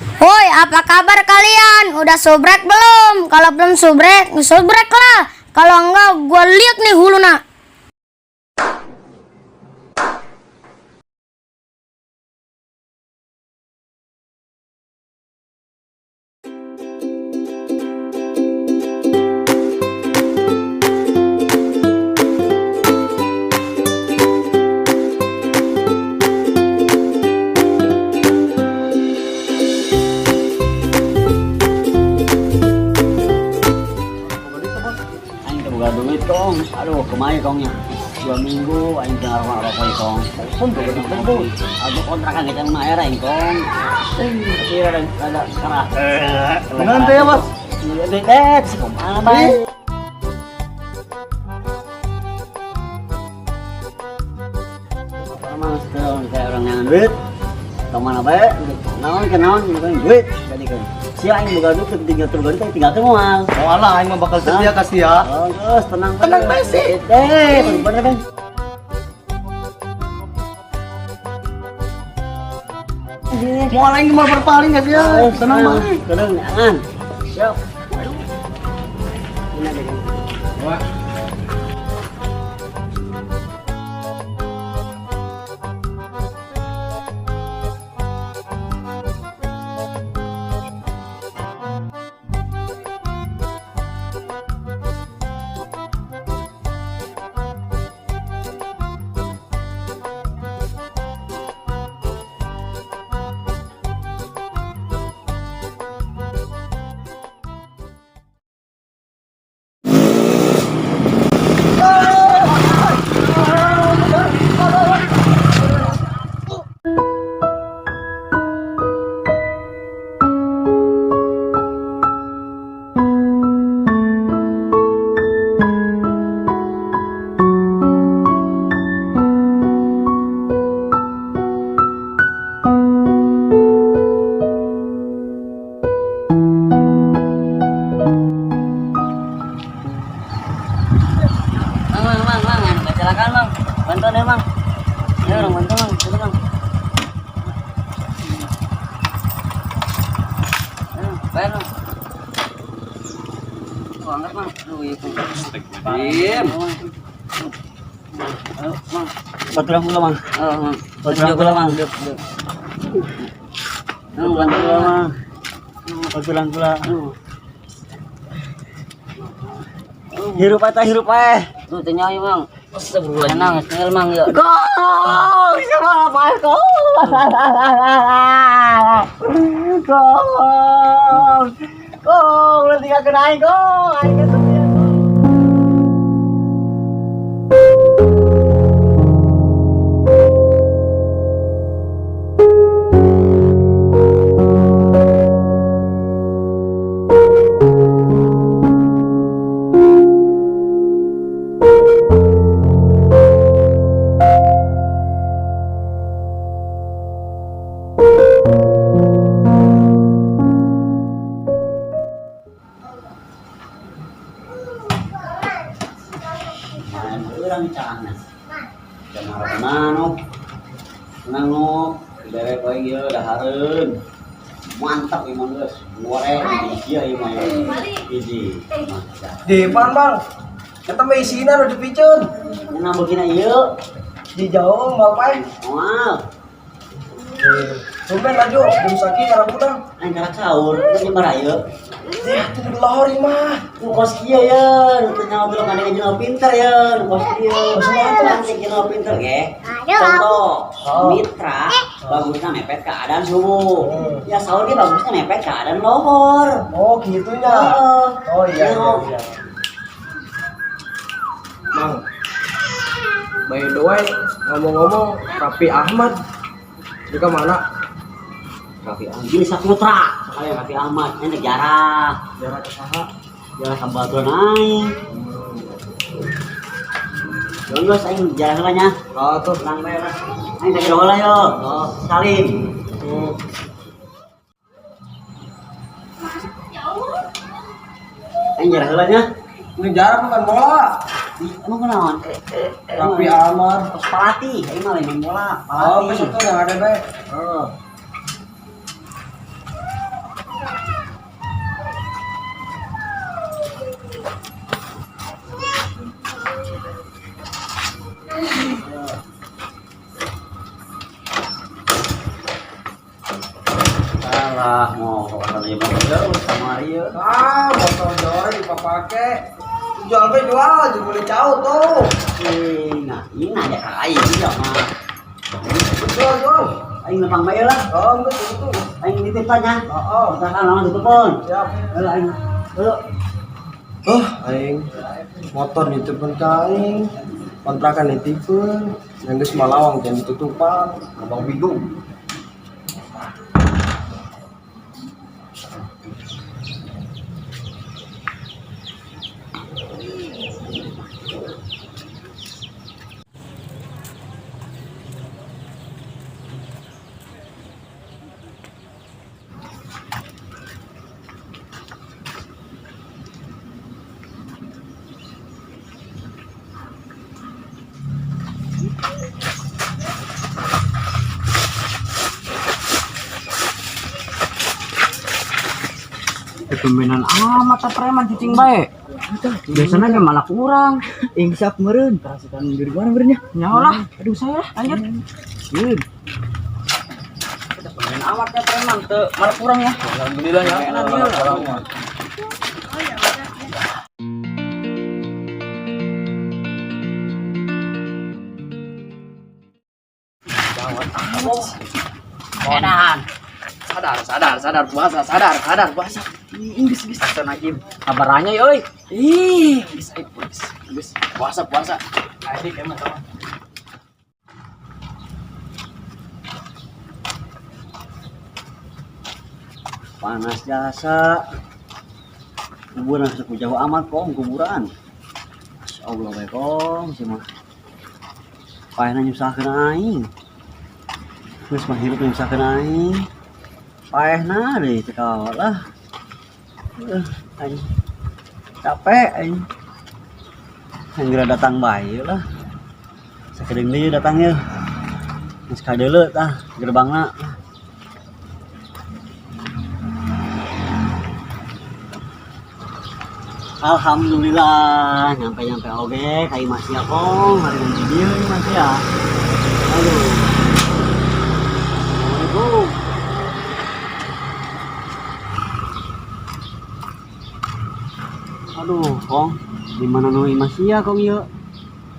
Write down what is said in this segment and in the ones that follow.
Woi, apa kabar kalian? Udah subrek belum? Kalau belum subrek, subrek lah. Kalau enggak, gua lihat nih huluna. Anh tuh buka duit kong, aduh kemana kongnya 2 minggu anh tengah rumah rokok kong, pun tuh bener bu, aku kontrakan kita rumah air kong, tapi ada keras. Nanti ya bos. Duit sih kemana bay? Sama sekarang kayak orang yang duit, kemana bay? Kenaon bukan duit, jadi kan. Si aing buka duit tinggal turun tinggal temuan. Oh alah, aing mah bakal setia kasih ya. Oh, terus tenang Bae sih. Bener kan? Mau aing mah berpaling gak dia? Tenang mah. Tenang, jangan. Siap. Ini ada. Wah. Mang, kecelakaan mang, bantuan ya mang, ya orang bantu mang, itu mang, bayar mang, tuh angkat mang, tuh itu, diem, mang, bantuan pula mang, bantuan pula mang, bantuan pula mang, bantuan pula, hirup tuh tenyawi mang. Tenang, tinggal mang ya. Kau bisa apa kau? Kau nanti gak kena aing kau. Aing kan setia kau. Orang cana, jangan mana, nangok, dari kau ini dah harun, mantap emang guys, goreng dia emang ini, Di depan bang. Kita mau isinya udah dipicun. mana begini yuk, Di jauh ngapain? wow, Tumben laju, belum sakit karena udang. angkat sahur, ini marah yuk. Ya, itu di lahori mah. Kos kia ya, ternyata belum ada yang jual pinter ya, kos kia. Nanti jual pinter ya. Contoh, mitra bagusnya mepet keadaan subuh. Ya sahur dia bagusnya mepet keadaan lohor. Oh, gitunya. Oh iya, iya. Bang, by the way, ngomong-ngomong, Raffi Ahmad di mana? Raffi Ahmad, ini Saputra, sekali Raffi Ahmad, ini negara, Jarak ke sana. jalan Sambatuan naik. Jono saya jalan helanya, Oh, tuh. tenang merah. Ini dari bola yo, salim. Ini jalan helanya. Ini jarak bukan bola. Emang kenaon? Raffi Ahmad. Pas pelatih, ini malah main bola. Oh, Pelatih. besok tuh yang ada baik. Oh. lah mau kalau ieu mah sama ieu. Ah, motor jore dipapake. Jual be jual, jadi boleh jauh tuh. Nah, ini aja ka aing ieu mah. Jual. Aing nepang bae lah. Oh, betul. Aing nitipkan ya. Oh, Kita kan langsung tutupun. siap. Heuh aing. Heuh. Aing motor nitipun ka aing. Kontrakan nitipun. Yang geus malawang jangan ditutupan. Abang bingung. Tumbenan amat preman cicing bae. Biasanya ge malah kurang. Ingsak meureun, perasaan diri mana benernya? Nyaholah, aduh saya lanjut. Yun. Tumbenan amat ya preman teu malah kurang ya. Alhamdulillah ya. Enak ieu. Edan. Sadar puasa. Inggris Hasan Najib. Kabarannya euy. Geus puasa. Adik emang teman. Panas jasa. Kuburan sepuh jauh amat kong kuburan. Insyaallah bae kong sih mah. Paena nyusahkeun aing. Geus mah hirup nyusahkeun aing. Paehna deui teh kawa lah. Aing capek aing. Segera datang bae lah. Sakedeung deui datang ye. Geus kadeuleu tah gerbangna. Alhamdulillah nyampe oge ka Imah Sia kong hari ini dia Imah Sia. Aduh. Assalamualaikum. Aduh, kong di mana nu Imah Sia kong ieu?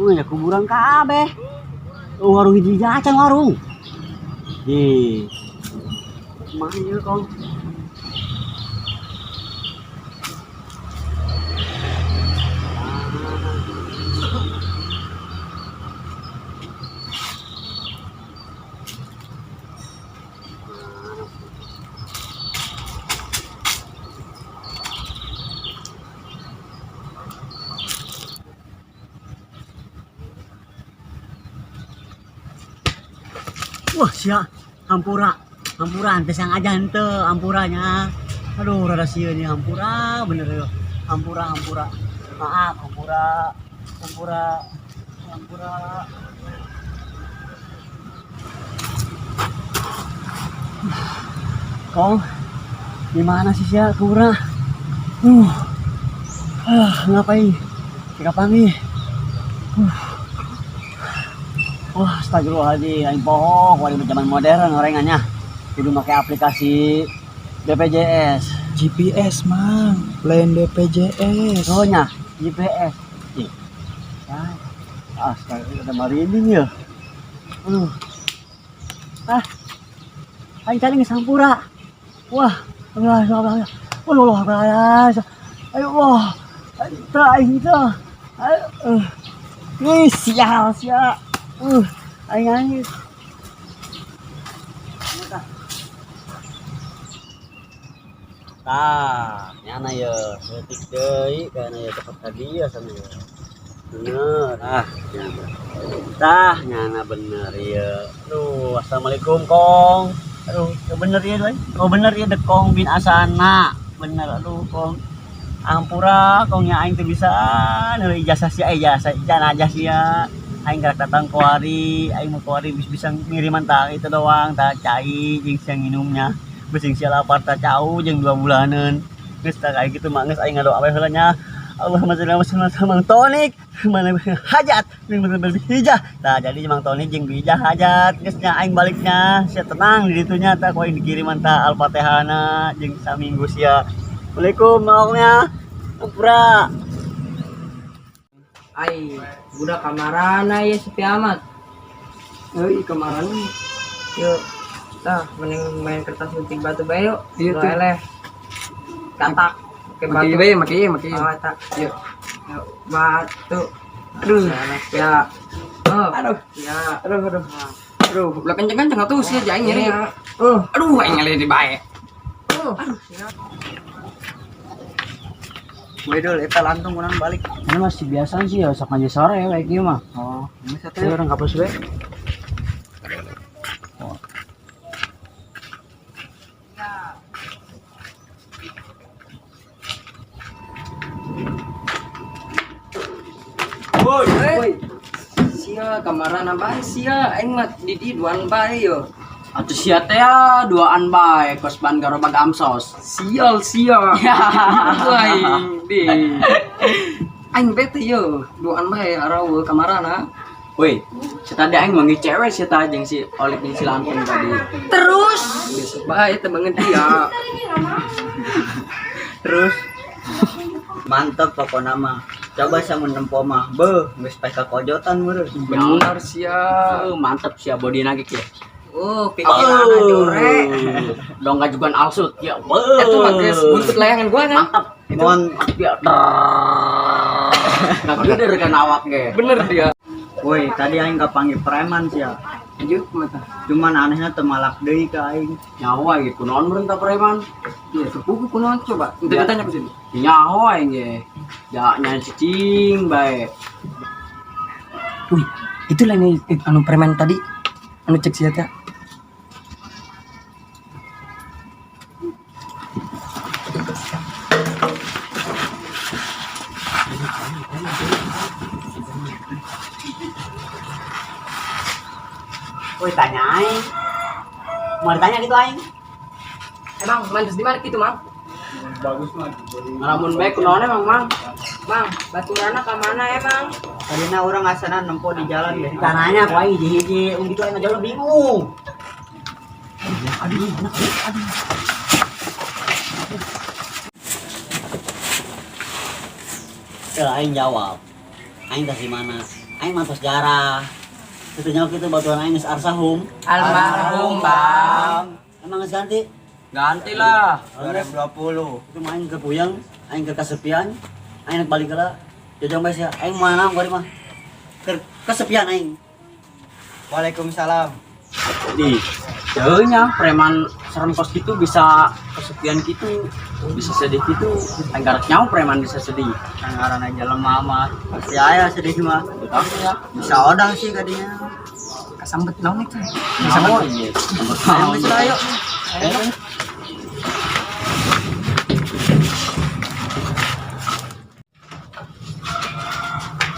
Aya kuburan kabeh. Warung hiji acan warung. Di mana ieu kong? Wah, sia hampura teh sang aja henteu hampuranya. Aduh, rada sieun nih hampura bener ya. Hampura. Maaf, hampura. Kong, di mana sih sia hampura? Ngapain? Kita panggil. Wah, astagfirullahaladzim, aing poho, wali zaman modern orengannya. Kudu make aplikasi BPJS. GPS mang, plan BPJS. Oh nya, GPS. Ih. Astaga, udah marinding ya. Aing tadi ngesampura. Wah, Allah. Ayo, wah. Aing itu. Ih, sial. Aing. Tah, nyana ya, setik deui kana ya cepet tadi ya sana ya. Bener, nyana. Tah, nyana bener ya. Aduh, assalamualaikum kong. Aduh, bener ya doy. Oh bener ya dekong bin asana. Bener aduh kong. Ampura kong nya aing teh bisa neuy ijazah sia. Aing gerak datang kuari, aing mau kuari bisa ngiriman tah itu doang, tah cai jeung siang minumnya. Besing sia lapar tah cau jeung 2 bulanan. Geus tah kayak gitu mah geus aing ngadoa we heula nya. Allahumma sholli wa sallim ala Mang Tonik mana hajat bener-bener hijah tah jadi Mang Tonik jeung bijah hajat geus nya aing baliknya sia tenang di ditunya tah ku aing dikiriman tah Al-Fatihahna jeung saminggu sia. Assalamualaikum maoknya ampura. Ai budak kamarana ya sepi amat. Euy kemarin Yuk tah mending main kertas gunting batu bae yuk. Iya, tuh. Leleh katak pakai batu maki. oh tak yuk batu aduh ya Aduh. ya Aduh, ulah kenceng-kenceng atuh sia aing nyeri. ya Aduh, aing ngale di bae. Wedol eta lantung kurang balik. Ini masih biasa sih ya, sok aja sore ya kayak gini mah. Oh, ini satu Saya orang kapus we. Woi. Sia kamarana bae sia aing mah di duan bae yo. Atuh sia teh ya duaan bae kos ban garobag amsos. Sial sia. Aing di. Aing bete yo, duaan bae araw kamarana. Woi, si tadi aing manggil cewek si tadi jeung si Olik jeung si Lampung tadi. Terus besok bae teh banget dia. terus mantep pokoknya mah. Coba saya menempo mah. Beuh, geus pae ka kojotan meureun. Benar sia. Mantep sia body nage kieu. oh pikiran aja ore Dong gajugan alsut ya. Beuh. Eta mah geus buntut layangan gua kan. Mantap. Mon Ya. Nah, geder kan awak ge. Bener dia. woi, tadi aing kapanggil preman sia. Anjir mata. Cuman anehnya teu malak deui ka aing. Nyawa gitu naon meureun ta preman? Iya, sepupu kunaon coba. Entar ditanya ke sini. Nyawa aing ge. Ya nyan cicing bae. Wih, itu lah nih anu preman tadi. Anu cek sia teh. Woi, tanya aing. Mau ditanya gitu aing. emang mantus di mana gitu mang Ngalamun bae kunaon emang mang? mang baturana ka mana emang Tadina orang asana nempo di jalan geus tananya ku aing hiji-hiji gitu aing jauh bingung. Aing jawab. Aing teh di mana? Aing mah tos jarah. Itu nyawa kita batuan aing geus arsahum. almarhum bang Emang geus ganti? Ganti lah. 2020. Itu mah aing kepuyeng, aing ke kasepian, aing balik heula. Jajang bae sia, aing mana gua mah. Kesepian aing. Waalaikumsalam. Di jauhnya preman serem kos gitu bisa kesepian gitu, bisa sedih gitu. Anggarak nyawa preman bisa sedih. Anggaran aja lemah mah. Pasti aya sedih mah. Tapi ya, Bisa odang sih kadinya. Kasambet naon itu? nyawa iya. Ayo geus lah, ayo.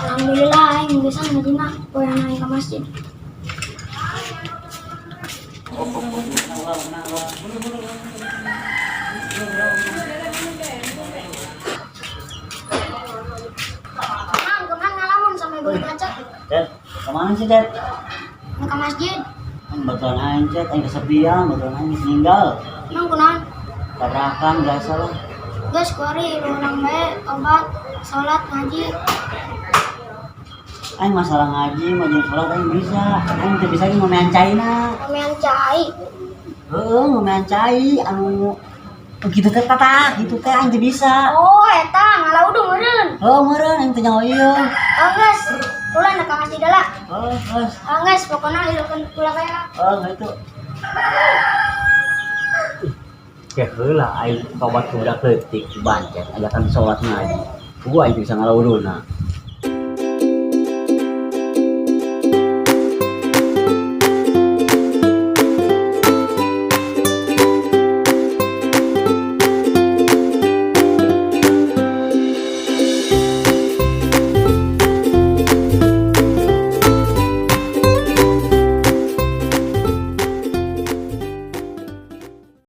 Alhamdulillah aing bisa ngajina poe naik ke masjid. Mang, kemana ngalamun sampai gue baca Cet, kemana sih, Cet? ke masjid. Batuan aing, Cet, aing kesepian, batuan aing geus ninggal. Mang kunaon? Tabrakan biasa lah. Guys, kuari ulang bae tobat, salat, ngaji. Aing masalah ngaji, mau jeung salat aing bisa. Aing teu bisa ge ngomean caina. Ramean cai. Heeh, ngomean cai anu kitu teh tata, kitu teh aing teu bisa. Oh, eta ngalaudung meureun. Oh, meureun aing teu nyaho ieu. Oh, guys. Ulah ka masjid heula. Oh, geus. Oh, guys, pokona hidupan pula kae lah. Oh, gitu. Ya heula aing tobat budak leutik bancet ajakan salat ngaji. Gua aing bisa ngalauduna.